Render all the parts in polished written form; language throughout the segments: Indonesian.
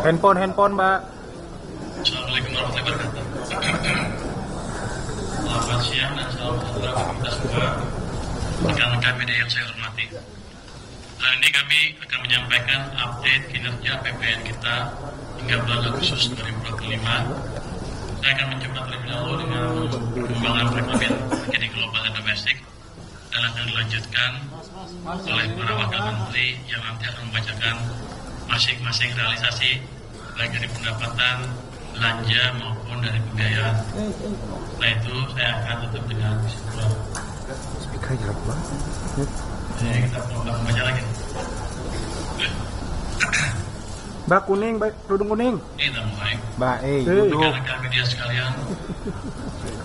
Handphone, Mbak. Assalamualaikum warahmatullahi wabarakatuh. Selamat siang dan salam sejahtera bagi kita semua. Rekan-rekan media yang saya hormati. Hari ini kami akan menyampaikan update kinerja PPN kita hingga bulan Agustus 2025. Saya akan mencoba terlebih dahulu dengan perkembangan perekonomian terkini global dan domestik dan akan dilanjutkan oleh para wakil menteri yang nanti akan membacakan masing-masing realisasi baik dari pendapatan, belanja maupun dari pembiayaan. Setelah itu saya akan tutup dengan kesimpulan. Jadi kita perlu membaca lagi. Mbak kuning, Mbak kerudung kuning. Kita mulai. Mbak, duduk. Rekan-rekan media sekalian,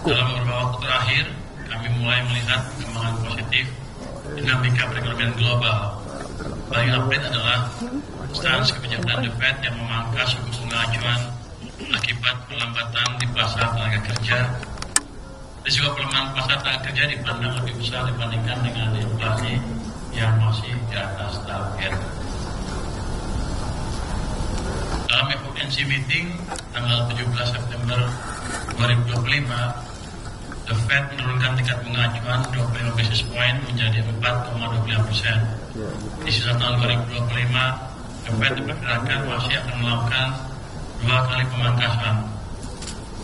dalam beberapa waktu terakhir kami mulai melihat perkembangan positif dinamika perekonomian global. Paling update adalah stans kebijakan The Fed yang memangkas suku bunga acuan akibat perlambatan di pasar tenaga kerja. Risiko pelemahan pasar tenaga kerja dipandang lebih besar dibandingkan dengan inflasi yang masih di atas target. Dalam FOMC meeting tanggal 17 September 2025, The Fed menurunkan tingkat bunga acuan 25 basis point menjadi 4,25%. Di sisa tahun 2025, The Fed diperkirakan masih akan melakukan 2 kali pemangkasan.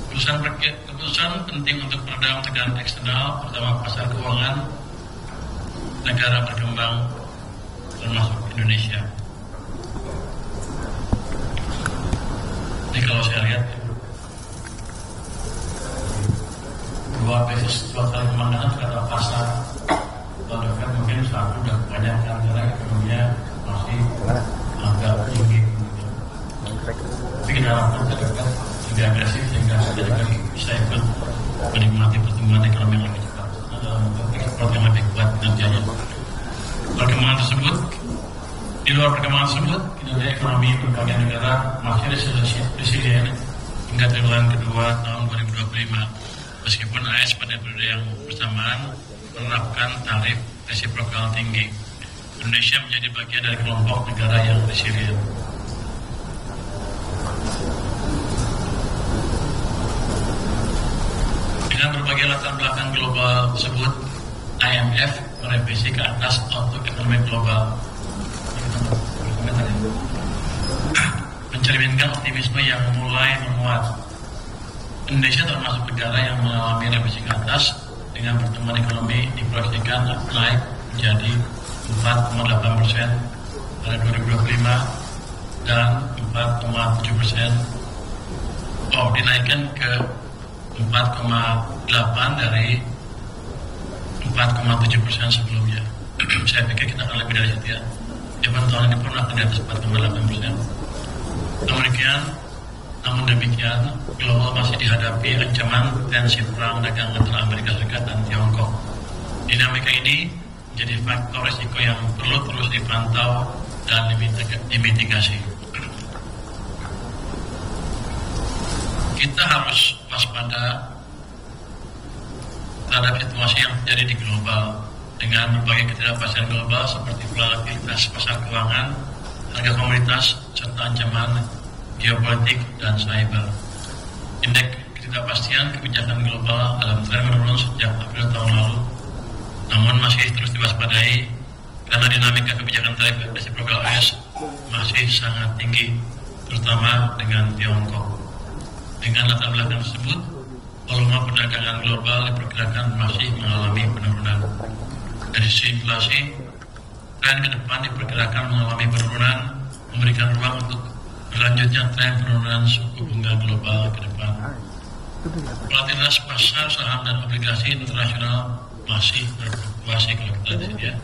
Keputusan penting untuk meredam tekanan eksternal, terutama pasar keuangan negara berkembang termasuk Indonesia. Ini kalau saya lihat 2 kali pemangkasan kata pasar atau The Fed mungkin satu dan banyak negara ekonominya masih agak tinggi. Tapi kita harapkan The Fed lebih agresif sehingga kita juga bisa ikut menikmati pertumbuhan ekonomi yang lebih cepat untuk ekspor yang lebih kuat kinerjanya. Perkembangan tersebut, di luar perkembangan tersebut, kinerja ekonomi berbagai negara masih resilient hingga triwulan kedua tahun 2025. Meskipun AS pada periode yang bersamaan menerapkan tarif resiprokal tinggi, Indonesia menjadi bagian dari kelompok negara yang resilient. Dengan berbagai latar belakang global tersebut, IMF merevisi ke atas outlook ekonomi global, mencerminkan optimisme yang mulai menguat. Indonesia termasuk negara yang mengalami revisi ke atas dengan pertumbuhan ekonomi diproyeksikan naik menjadi 4,8% pada 2025 dan 4,7%. Dinaikkan ke 4,8 dari 4,7% sebelumnya. Saya pikir kita akan lebih dari itu ya. Jawaban tahun ini pun akan di atas 4,8%. Namun demikian, global masih dihadapi ancaman tensi perang dagang antara Amerika Serikat dan Tiongkok. Dinamika ini menjadi faktor risiko yang perlu terus dipantau dan dimitigasi. Kita harus waspada terhadap situasi yang terjadi di global dengan berbagai ketidakpastian global seperti volatilitas pasar keuangan, harga komoditas, serta ancaman geopolitik dan cyber. Indeks ketidakpastian kebijakan global dalam tren menurun sejak April tahun lalu, namun masih terus diwaspadai karena dinamika kebijakan tarif resiprokal AS masih sangat tinggi, terutama dengan Tiongkok. Dengan latar belakang tersebut, volume perdagangan global diperkirakan masih mengalami penurunan. Dari sisi inflasi, tren ke depan diperkirakan mengalami penurunan, memberikan ruang untuk berlanjutnya tren penurunan suku bunga global ke depan. Volatilitas pasar saham dan obligasi internasional masih berfluktuasi kalau kita lihat ya.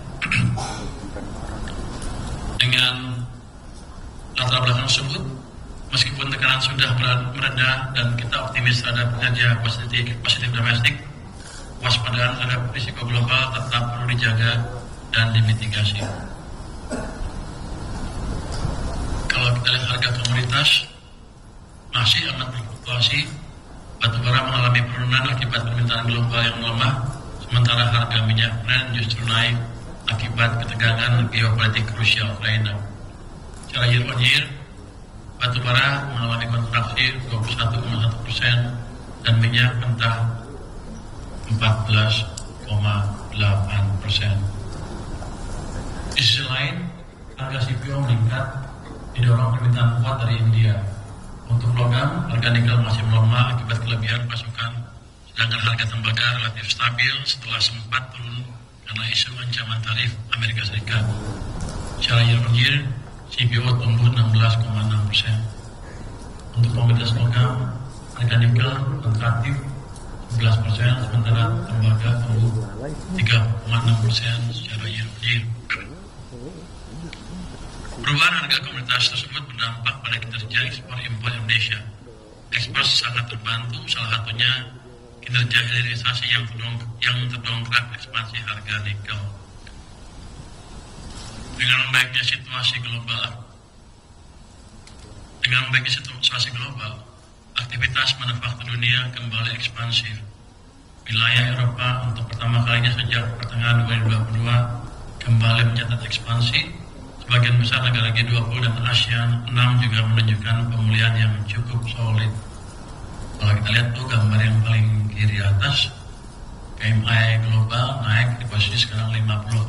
Dengan latar belakang tersebut, meskipun tekanan sudah mereda dan kita optimis terhadap kinerja positif domestik, waspadaan terhadap risiko global tetap perlu dijaga dan dimitigasi. Kalau kita lihat harga komoditas masih amat berfluktuasi, batubara mengalami penurunan akibat permintaan global yang melemah, sementara harga minyak Brent justru naik akibat ketegangan geopolitik Rusia Ukraina. Secara year on year, batu bara mengalami kontraksi 21,1% dan minyak mentah 14,8%. Di sisi lain, harga CPO meningkat didorong permintaan kuat dari India. Untuk logam, harga nikel masih melemah akibat kelebihan pasokan, sedangkan harga tembaga relatif stabil setelah sempat turun karena isu ancaman tarif Amerika Serikat. Secara year-on-year, CPO tumbuh 16,6%. Untuk komoditas logam, harga nikel kontraktif 11%, sementara tembaga tumbuh 3,6% secara year-on-year. Perubahan harga komoditas tersebut berdampak pada kinerja ekspor impor Indonesia. Ekspor sangat terbantu, salah satunya kinerja hilirisasi yang terdongkrak ekspansi harga nikel. Dengan membaiknya situasi global, aktivitas manufaktur dunia kembali ekspansif. Wilayah Eropa untuk pertama kalinya sejak pertengahan 2022 kembali mencatat ekspansi. Sebagian besar negara G20 dan ASEAN 6 juga menunjukkan pemulihan yang cukup solid. Kalau kita lihat tuh gambar yang paling kiri atas, PMI global naik di posisi sekarang 50,6.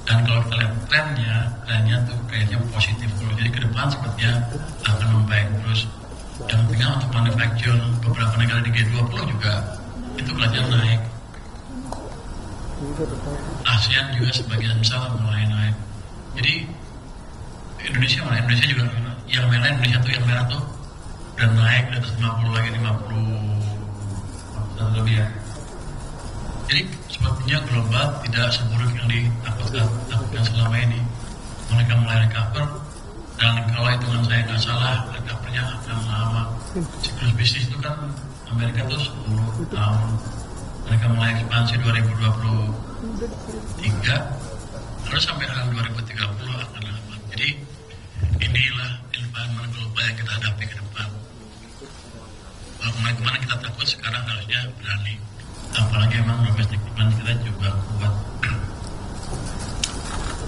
Dan kalau kita lihat trennya tuh kayaknya positif terus. Jadi ke depan sepertinya akan membaik terus. Yang tinggal untuk manufaktur beberapa negara di G20 juga itu kelihatan naik. ASEAN juga sebagian besar mulai naik. Jadi Indonesia juga yang merah tuh udah naik di atas 50 lagi 50 lebih ya. Jadi sepertinya global tidak seburuk yang ditakutkan selama ini. Mereka mulai recover dan kalau hitungan saya nggak salah recovernya akan lama. Siklus bisnis itu kan Amerika tuh 10 tahun. Mereka mulai ekspansi 2023 terus sampai tahun 2030 akan lama. Jadi inilah environment global yang kita hadapi ke depan. Kalau kemana kita takut, sekarang harusnya berani. Apalagi emang domestic demand kita juga kuat.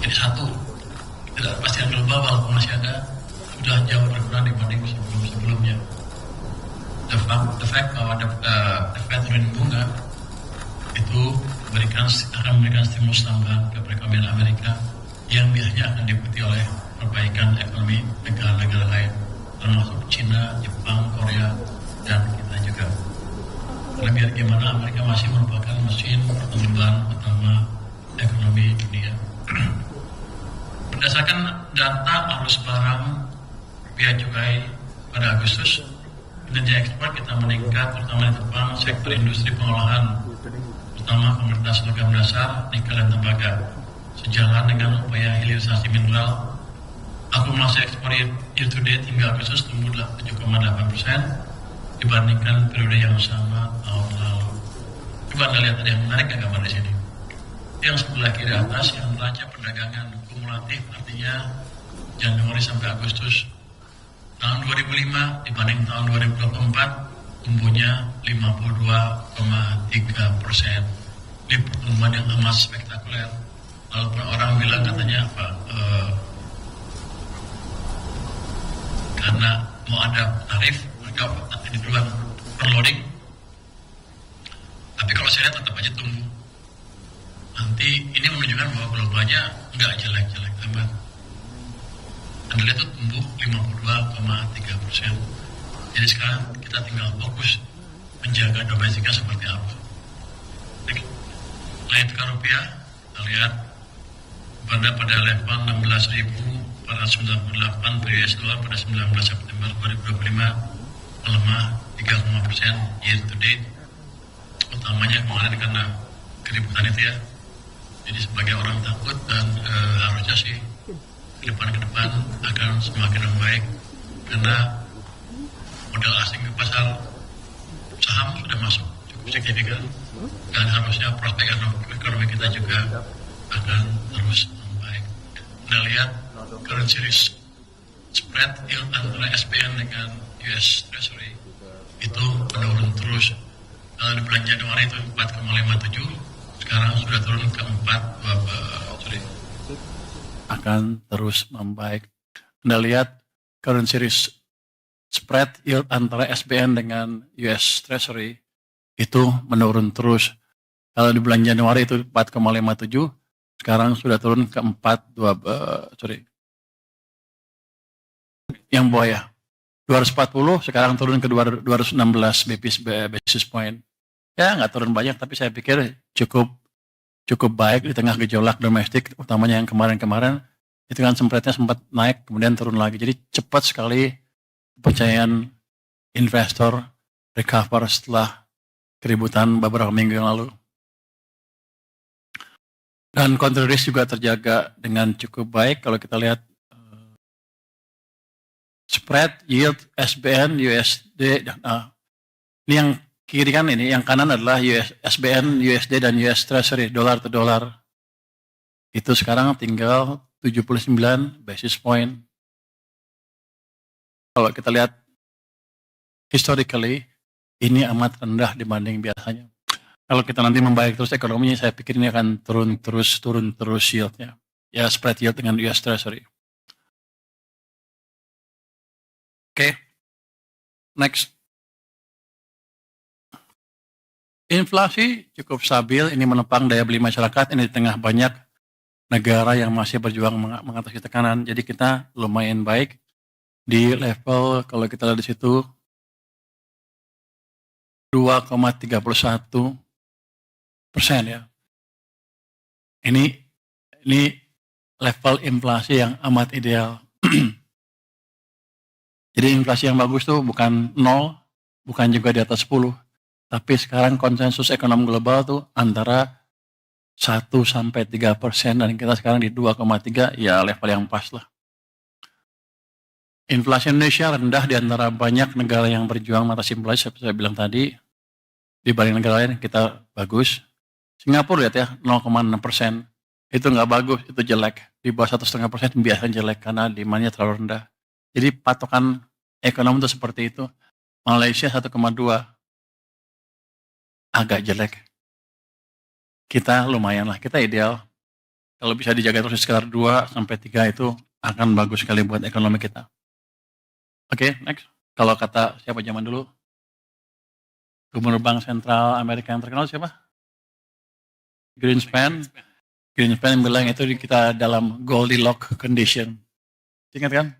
Jadi satu, ketidakpastian global walaupun masih ada, sudah jauh berkurang dibanding sebelumnya. The fact bahwa the Fed turun bunga itu akan memberikan stimulus tambahan ke perekonomian Amerika yang biasanya akan diikuti oleh perbaikan ekonomi negara-negara lain termasuk Cina, Jepang, Korea, dan kita juga. Karena biar gimana Amerika masih merupakan mesin pertumbuhan utama ekonomi dunia. Berdasarkan data arus barang bea cukai pada Agustus, kinerja ekspor kita meningkat terutama di depan sektor industri pengolahan, terutama komoditas logam dasar, nikel dan tembaga. Sejalan dengan upaya hilirisasi mineral, akumulasi ekspor year to date hingga Agustus tumbuh 7,8% dibandingkan periode yang sama tahun lalu. Coba Anda lihat, ada yang menarik nggak gambar di sini? Yang sebelah kiri atas yang neraca perdagangan kumulatif, artinya Januari sampai Agustus tahun 2005 dibanding tahun 2024 tumbuhnya 52,3%. Ini pertumbuhan yang amat spektakuler. Walaupun orang bilang katanya apa? Karena mau ada tarif, mereka nanti duluan perloading. Tapi kalau saya lihat tetap aja tumbuh. Nanti ini menunjukkan bahwa globalnya nggak jelek-jelek amat. Anda lihat tuh tumbuh 52,3%. Jadi sekarang kita tinggal fokus menjaga domestiknya seperti apa. Nilai tukar rupiah, kita lihat pada level 16.498 per US dollar pada 19 September 2025 melemah 3,% year to date. Utamanya kemarin karena keributan itu ya. Jadi sebagai orang takut dan harusnya sih ke depan akan semakin membaik karena modal asing ke pasar saham sudah masuk cukup signifikan dan harusnya prospek ekonomi kita juga akan terus membaik. Anda lihat currency risk spread yield antara SPN dengan US Treasury itu menurun terus. Kalau di bulan Januari itu 4,57, sekarang sudah turun ke 4,2, akan terus membaik. Anda lihat currency risk spread yield antara SBN dengan US Treasury itu menurun terus. Kalau di bulan Januari itu 4,57, sekarang sudah turun ke 4,2, yang bawah ya. 240 sekarang turun ke 216 basis point. Ya nggak turun banyak, tapi saya pikir cukup baik di tengah gejolak domestik, utamanya yang kemarin-kemarin. Itu kan spreadnya sempat naik, kemudian turun lagi. Jadi cepat sekali kepercayaan investor recover setelah keributan beberapa minggu yang lalu. Dan counter risk juga terjaga dengan cukup baik. Kalau kita lihat spread yield SBN USD, ini yang kiri kan, ini yang kanan adalah SBN USD dan US Treasury dolar to dolar. Itu sekarang tinggal 79 basis point. Kalau kita lihat historically, ini amat rendah dibanding biasanya. Kalau kita nanti membaik terus ekonominya, saya pikir ini akan turun terus yieldnya. Ya, spread yield dengan US Treasury. Oke. Next. Inflasi cukup stabil, ini menopang daya beli masyarakat, ini di tengah banyak negara yang masih berjuang mengatasi tekanan. Jadi kita lumayan baik di level, kalau kita lihat di situ, 2,31% ya. Ini level inflasi yang amat ideal. Jadi inflasi yang bagus tuh bukan 0, bukan juga di atas 10. Tapi sekarang konsensus ekonomi global tuh antara 1-3%, dan kita sekarang di 2,3, ya level yang pas lah. Inflasi Indonesia rendah di antara banyak negara yang berjuang mengatasi inflasi, seperti saya bilang tadi. Dibanding negara lain kita bagus. Singapura lihat ya, 0,6%. Itu nggak bagus, itu jelek. Di bawah 1,5% biasanya jelek karena demandnya terlalu rendah. Jadi patokan ekonomi itu seperti itu. Malaysia 1,2, agak jelek. Kita lumayan lah, kita ideal. Kalau bisa dijaga terus sekitar 2-3 itu akan bagus sekali buat ekonomi kita. Oke, next. Kalau kata siapa zaman dulu? Gubernur Bank Sentral Amerika yang terkenal siapa? Greenspan. Greenspan bilang itu kita dalam Goldilocks condition. Ingat kan?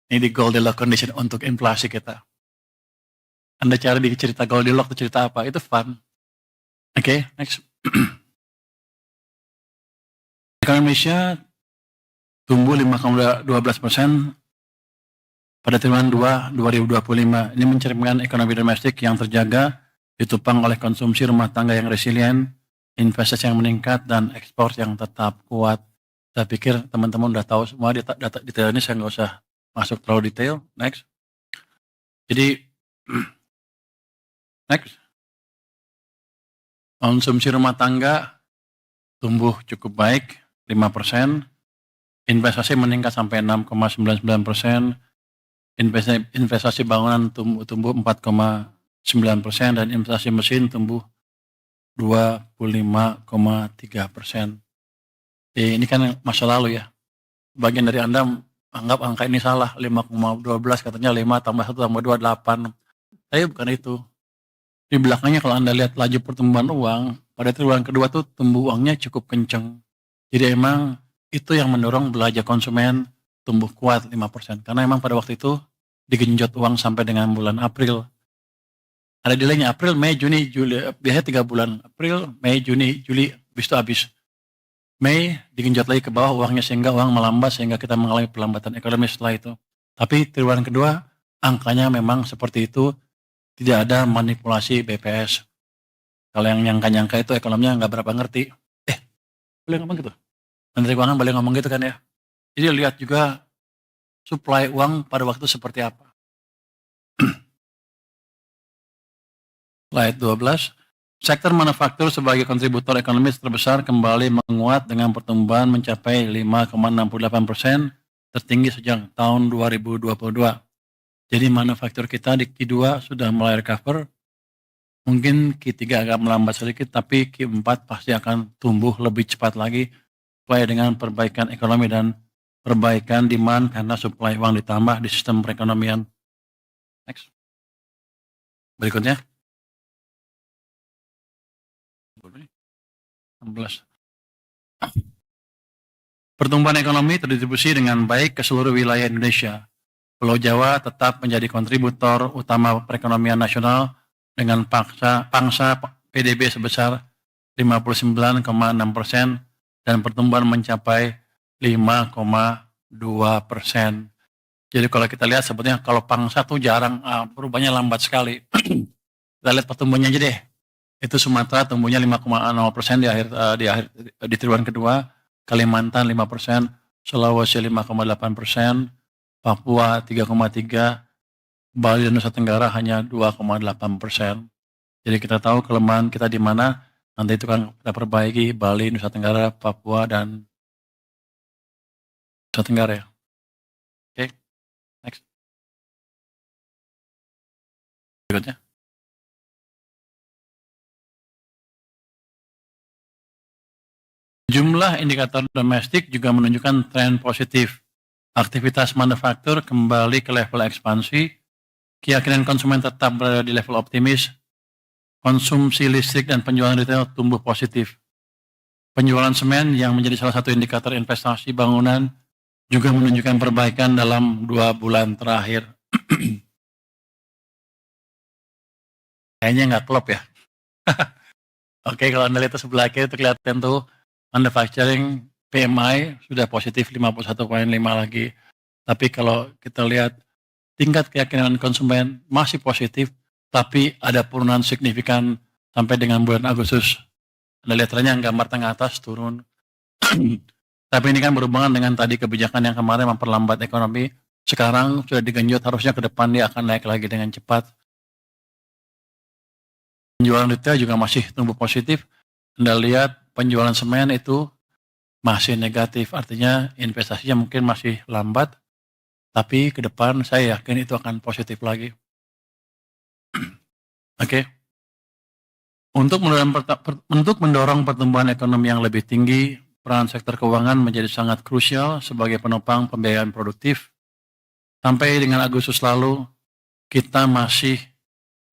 Ini di Goldilocks condition untuk inflasi kita. Anda cari di cerita Goldilocks itu cerita apa? Itu fun. Oke, next. Ekonomi Indonesia tumbuh 5,12% pada triwulan 2 2025. Ini mencerminkan ekonomi domestik yang terjaga, ditopang oleh konsumsi rumah tangga yang resilient, investasi yang meningkat, dan ekspor yang tetap kuat. Saya pikir teman-teman udah tahu semua data detail ini, saya nggak usah masuk terlalu detail. Next. Jadi, next. Konsumsi rumah tangga tumbuh cukup baik, 5%. Investasi meningkat sampai 6,99%. Investasi bangunan tumbuh 4,9%, dan investasi mesin tumbuh 25,3%. Ini kan masa lalu ya. Bagian dari Anda anggap angka ini salah, 5,12 katanya 5 tambah 1 tambah 2, 8. Tapi bukan itu. Di belakangnya kalau Anda lihat laju pertumbuhan uang, pada triwulan kedua tuh tumbuh uangnya cukup kenceng. Jadi emang itu yang mendorong belanja konsumen tumbuh kuat 5%. Karena emang pada waktu itu digenjot uang sampai dengan bulan April. Ada delaynya April, Mei, Juni, Juli. Biasanya 3 bulan. April, Mei, Juni, Juli, habis itu habis. Mei digenjot lagi ke bawah uangnya sehingga uang melambat, sehingga kita mengalami perlambatan ekonomi setelah itu. Tapi triwulan kedua angkanya memang seperti itu, tidak ada manipulasi BPS. Kalau yang nyangka-nyangka itu ekonominya nggak berapa ngerti. Boleh ngomong gitu? Menteri Keuangan boleh ngomong gitu kan ya? Jadi lihat juga suplai uang pada waktu seperti apa. Slide 12. Sektor manufaktur sebagai kontributor ekonomi terbesar kembali menguat dengan pertumbuhan mencapai 5,68%, tertinggi sejak tahun 2022. Jadi manufaktur kita di Q2 sudah mulai recover. Mungkin Q3 agak melambat sedikit, tapi Q4 pasti akan tumbuh lebih cepat lagi sesuai dengan perbaikan ekonomi dan perbaikan demand karena suplai uang ditambah di sistem perekonomian. Next. Berikutnya. 16. Pertumbuhan ekonomi terdistribusi dengan baik ke seluruh wilayah Indonesia. Pulau Jawa tetap menjadi kontributor utama perekonomian nasional dengan pangsa PDB sebesar 59,6% dan pertumbuhan mencapai 5,2%. Jadi kalau kita lihat sebetulnya kalau pangsa tuh jarang, perubahannya lambat sekali. Kita lihat pertumbuhannya aja deh. Itu Sumatera tumbuhnya 5,0% di triwulan kedua, Kalimantan 5%, Sulawesi 5,8%, Papua 3,3%, Bali dan Nusa Tenggara hanya 2,8%. Jadi kita tahu kelemahan kita di mana, nanti itu kan kita perbaiki Bali, Nusa Tenggara, Papua, dan Nusa Tenggara ya. Oke, next. Berikutnya. Jumlah indikator domestik juga menunjukkan tren positif. Aktivitas manufaktur kembali ke level ekspansi, keyakinan konsumen tetap berada di level optimis, konsumsi listrik dan penjualan retail tumbuh positif. Penjualan semen yang menjadi salah satu indikator investasi bangunan juga menunjukkan perbaikan dalam 2 bulan terakhir. Kayaknya nggak klop ya. Oke, kalau Anda lihat sebelah kiri itu kelihatan tuh manufacturing PMI sudah positif 51,5 lagi. Tapi kalau kita lihat tingkat keyakinan konsumen masih positif, tapi ada penurunan signifikan sampai dengan bulan Agustus. Anda lihat trennya gambar tengah atas turun. Tapi ini kan berhubungan dengan tadi kebijakan yang kemarin memperlambat ekonomi. Sekarang sudah digenjot, harusnya ke depan dia akan naik lagi dengan cepat. Penjualan retail juga masih tumbuh positif. Anda lihat penjualan semen itu masih negatif, artinya investasinya mungkin masih lambat, tapi ke depan saya yakin itu akan positif lagi. Oke. Untuk mendorong pertumbuhan ekonomi yang lebih tinggi, peran sektor keuangan menjadi sangat krusial sebagai penopang pembiayaan produktif. Sampai dengan Agustus lalu, kita masih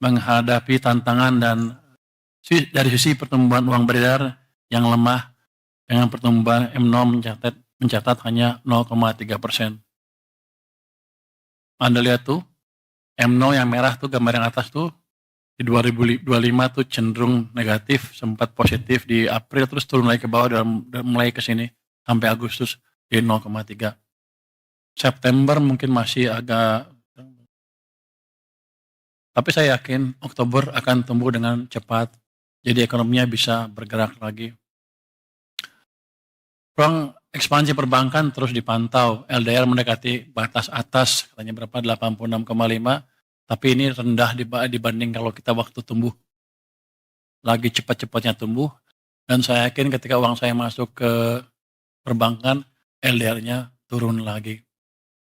menghadapi tantangan dan dari sisi pertumbuhan uang beredar yang lemah, dengan pertumbuhan M0 mencatat hanya 0,3%. Anda lihat tuh, M0 yang merah tuh gambar yang atas tuh, di 2025 tuh cenderung negatif, sempat positif di April, terus turun lagi ke bawah dan mulai ke sini, sampai Agustus di 0,3. September mungkin masih agak, tapi saya yakin Oktober akan tumbuh dengan cepat, jadi ekonominya bisa bergerak lagi. Ruang ekspansi perbankan terus dipantau, LDR mendekati batas atas, katanya berapa, 86,5, tapi ini rendah dibanding kalau kita waktu tumbuh. Lagi cepat-cepatnya tumbuh, dan saya yakin ketika uang saya masuk ke perbankan, LDR-nya turun lagi.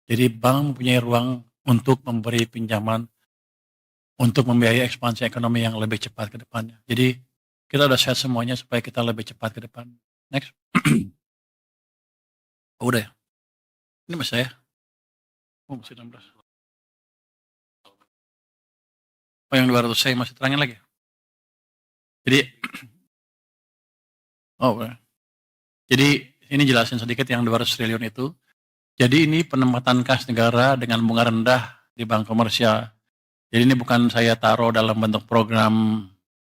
Jadi bank mempunyai ruang untuk memberi pinjaman, untuk membiayai ekspansi ekonomi yang lebih cepat ke depannya. Jadi kita udah set semuanya supaya kita lebih cepat ke depan. Next. Oh, udah ya? Ini masih saya? Oh, masih 16. Oh, yang 200 saya masih terangin lagi. Jadi, oh, udah. Jadi ini jelasin sedikit yang 200 triliun itu. Jadi ini penempatan kas negara dengan bunga rendah di bank komersial. Jadi ini bukan saya taruh dalam bentuk program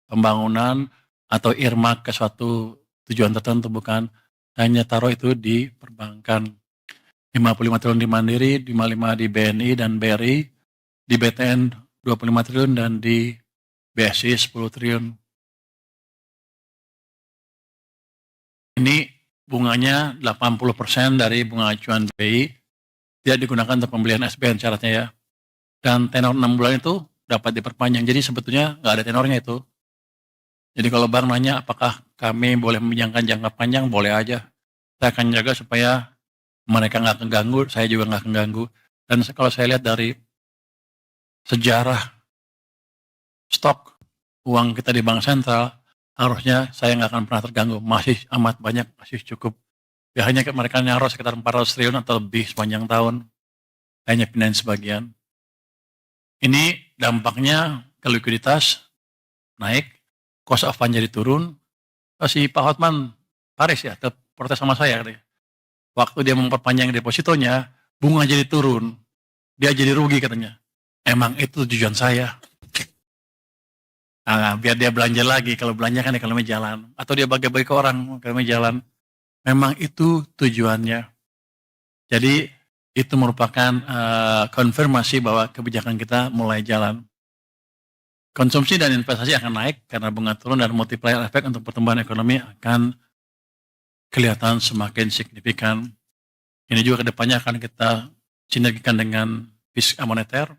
pembangunan atau earmark ke suatu tujuan tertentu, bukan. Hanya taruh itu di perbankan. 55 triliun di Mandiri, 55 di BNI dan BRI, di BTN 25 triliun dan di BSI 10 triliun. Ini bunganya 80% dari bunga acuan BI, tidak digunakan untuk pembelian SBN syaratnya ya. Dan tenor 6 bulan itu dapat diperpanjang, jadi sebetulnya nggak ada tenornya itu. Jadi kalau bank nanya apakah kami boleh meminjamkan jangka panjang, boleh aja. Saya akan jaga supaya mereka nggak keganggu, saya juga nggak keganggu. Dan kalau saya lihat dari sejarah stok uang kita di bank sentral, harusnya saya nggak akan pernah terganggu. Masih amat banyak, masih cukup. Ya hanya mereka nyaros sekitar 400 triliun atau lebih sepanjang tahun. Hanya pindahin sebagian. Ini dampaknya ke likuiditas naik, cost of fund jadi turun. Si Pak Hotman Paris ya, protes sama saya katanya. Waktu dia memperpanjang depositonya, bunga jadi turun. Dia jadi rugi katanya. Emang itu tujuan saya. Nah, biar dia belanja lagi. Kalau belanja kan ekonomi jalan. Atau dia bagi-bagi ke orang, ekonomi jalan. Memang itu tujuannya. Jadi itu merupakan konfirmasi bahwa kebijakan kita mulai jalan. Konsumsi dan investasi akan naik karena bunga turun dan multiplier effect untuk pertumbuhan ekonomi akan kelihatan semakin signifikan. Ini juga kedepannya akan kita sinergikan dengan fiskal moneter.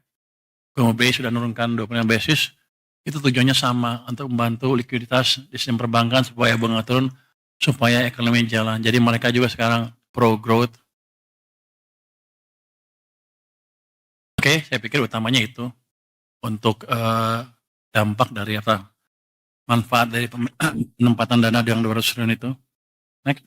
BI sudah menurunkan 25 basis. Itu tujuannya sama untuk membantu likuiditas di sistem perbankan supaya bunga turun, supaya ekonomi jalan. Jadi mereka juga sekarang pro growth. Oke, saya pikir utamanya itu untuk dampak dari apa? Manfaat dari penempatan dana yang 200 triliun itu. Next.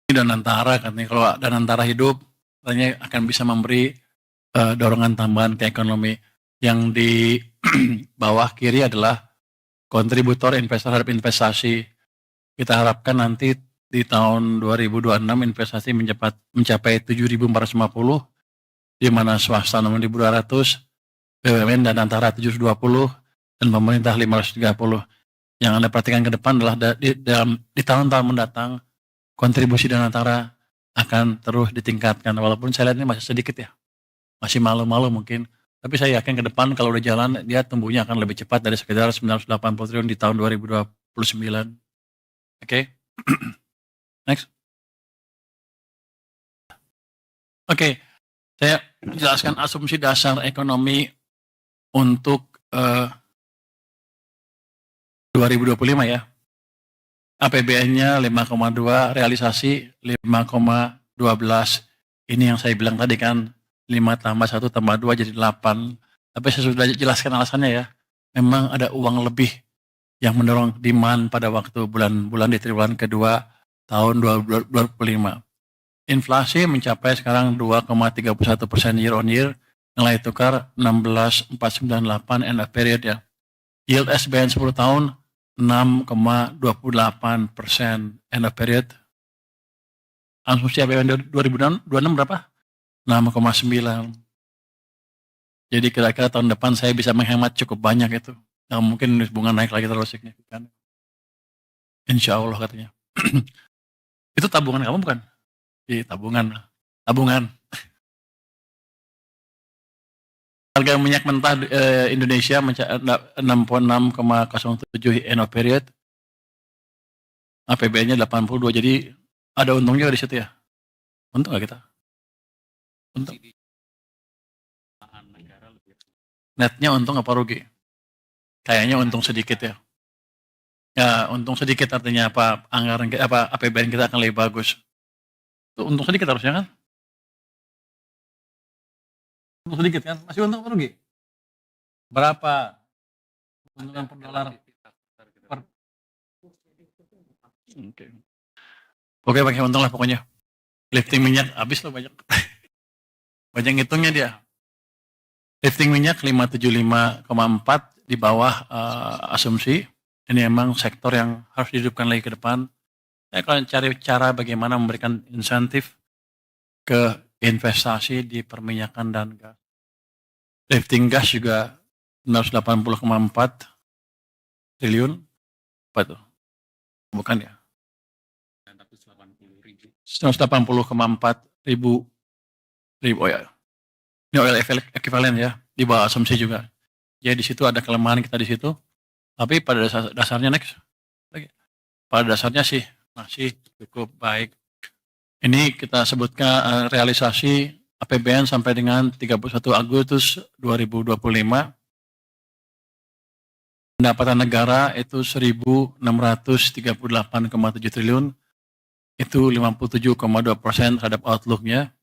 Danantara katanya kalau Danantara hidup katanya akan bisa memberi dorongan tambahan ke ekonomi. Yang di bawah kiri adalah kontributor investor terhadap investasi. Kita harapkan nanti di tahun 2026 investasi mencapai 7.450, di mana swasta 6.200, BUMN dan antara 720, dan pemerintah 530. Yang Anda perhatikan ke depan adalah di tahun-tahun mendatang kontribusi dan antara akan terus ditingkatkan. Walaupun saya lihat ini masih sedikit ya, masih malu-malu mungkin. Tapi saya yakin ke depan kalau udah jalan dia tumbuhnya akan lebih cepat dari sekitar 980 triliun di tahun 2029. Oke. Next. Oke. Saya jelaskan asumsi dasar ekonomi untuk 2025 ya. APBN-nya 5,2, realisasi 5,12. Ini yang saya bilang tadi kan, 5 tambah 1 tambah 2 jadi 8. Tapi saya sudah jelaskan alasannya ya. Memang ada uang lebih yang mendorong demand pada waktu bulan-bulan di triwulan kedua tahun 2025. Inflasi mencapai sekarang 2,31% year on year, nilai tukar 16,498 end of period ya. Yield SBN 10 tahun 6,28% end of period. Asumsi APBN 2026 berapa? 6,9. Jadi kira-kira tahun depan saya bisa menghemat cukup banyak itu. Nah, mungkin bunga naik lagi terlalu signifikan. Insya Allah katanya. Itu tabungan kamu bukan? Di tabungan. Harga minyak mentah Indonesia 66,07 end of period. APBN-nya 82. Jadi ada untungnya di situ ya. Untung nggak kita? Untung. Netnya untung apa rugi? Kayaknya untung sedikit ya. Ya, untung sedikit artinya apa? Anggaran kita, apa APBN kita akan lebih bagus. Itu untung sedikit harusnya kan? Untung sedikit kan? Masih untung apa rugi? Berapa? Untungan per dolar. Oke, pakai untung lah pokoknya. Lifting minyak habis loh banyak. Banyak ngitungnya dia. Lifting minyak 575,4 di bawah asumsi. Ini emang sektor yang harus dihidupkan lagi ke depan. Saya akan cari cara bagaimana memberikan insentif ke investasi di perminyakan dan gas. Lifting gas juga 980,4 triliun. Apa itu? Bukan ya? 180,4 ribu oh ya. Ini oil equivalent ya, di bawah asumsi juga. Jadi di situ ada kelemahan kita di situ. Tapi pada dasarnya next. Pada dasarnya sih masih cukup baik. Ini kita sebutkan realisasi APBN sampai dengan 31 Agustus 2025. Pendapatan negara itu 1.638,7 triliun. Itu 57,2% terhadap outlook-nya.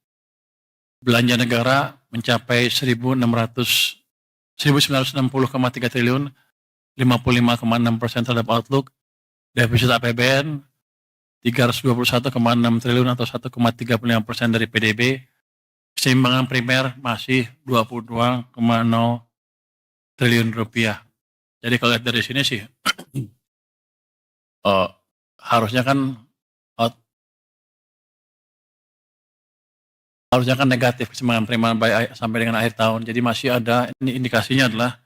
Belanja negara mencapai 1.960,3 triliun, 55,6% terhadap outlook, defisit APBN 321,6 triliun atau 1,35% dari PDB, keseimbangan primer masih 22,0 triliun rupiah. Jadi kalau lihat dari sini sih, harusnya kan negatif keseimbangan primer sampai dengan akhir tahun. Jadi masih ada, ini indikasinya adalah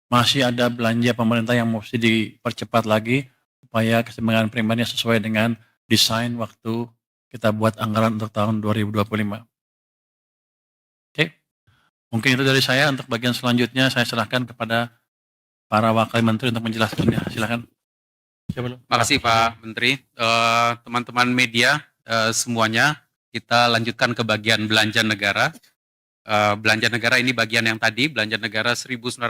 masih ada belanja pemerintah yang mesti dipercepat lagi supaya keseimbangan primernya sesuai dengan desain waktu kita buat anggaran untuk tahun 2025. Oke, mungkin itu dari saya. Untuk bagian selanjutnya saya serahkan kepada para wakil menteri untuk menjelaskannya. Silakan. Siapa lu? Makasih Pak Menteri. Teman-teman media semuanya, kita lanjutkan ke bagian belanja negara. Belanja negara ini bagian yang tadi, belanja negara 1.900